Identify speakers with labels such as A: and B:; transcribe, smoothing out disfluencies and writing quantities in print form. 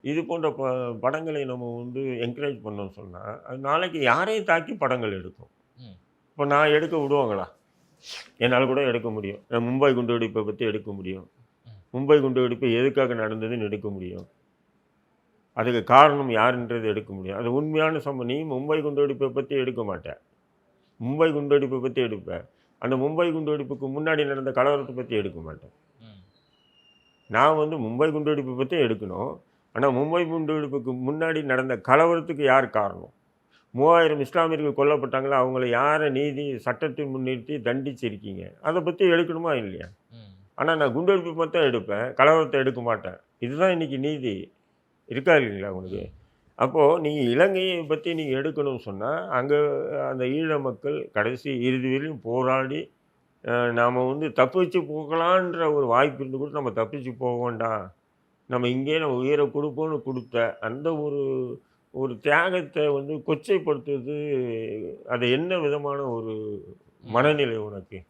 A: இது போன்ற படங்களை நம்ம வந்து என்கரேஜ் பண்ணோம்னு சொன்னா, அது நாளைக்கு யாரையும் தாக்கி படங்கள் எடுக்கும்.
B: ம்.
A: இப்ப நான் எடுக்க விடுவாங்களா? என்னால கூட எடுக்க முடியும். மும்பை குண்டுவெடிப்பை பத்தி எடுக்க முடியும்.
B: ம்.
A: மும்பை குண்டுவெடிப்பு எதுக்காக நடந்ததுன்னு எடுக்க முடியும். அதுக்கு காரணம் யாருன்றது எடுக்க முடியும். அது உண்மையான நீ மும்பை குண்டுவெடிப்பை பத்தி எடுக்க மாட்ட. மும்பை குண்டுவெடிப்பை பத்தி எடுப்ப. அந்த மும்பை குண்டுவெடிப்புக்கு முன்னாடி நடந்த கலவரத்த பத்தி எடுக்க மாட்டேன்.
B: ம்.
A: நான் வந்து மும்பை குண்டுவெடிப்பை பத்தி எடுக்கணும். ஆனா மும்பை குண்டுவெடிப்புக்கு முன்னாடி நடந்த கலவரத்துக்கு யார் காரணம்? 3000 இஸ்லாமியர்கள் கொல்லப்பட்டாங்களா, அவங்கள யார நீதி சட்டத்தின் முன்னிறுத்தி தண்டிச்சிருக்கீங்க? அத பத்தி எடுக்கணுமா இல்லையா?
B: ம்.
A: ஆனா நான் குண்டுவெடிப்பு மட்டும் எடுப்பேன். கலவரத்த எடுக்க மாட்டேன். இதுதான் இன்னைக்கு நீதி. இருக்கா இல்லைங்களா உங்களுக்கு? அப்போ நீங்க இலங்கையை பத்தி நீங்க எடுக்கணும்னு சொன்னா, அங்க அந்த ஈழ மக்கள் கடைசி இறுதி வரையும் போராடி, நாம வந்து தப்பிச்சு போகலான்ற ஒரு வாய்ப்பு இருந்து கூட நம்ம தப்பிச்சு போக வேண்டாம். நம்ம இங்கேயே நம்ம உயிர குடுப்போம்னு குடுத்த அந்த ஒரு ஒரு தியாகத்த வந்து கொச்சைப்படுத்துறது, அது என்ன விதமான ஒரு
B: ம்.
A: மனநிலை உனக்கு?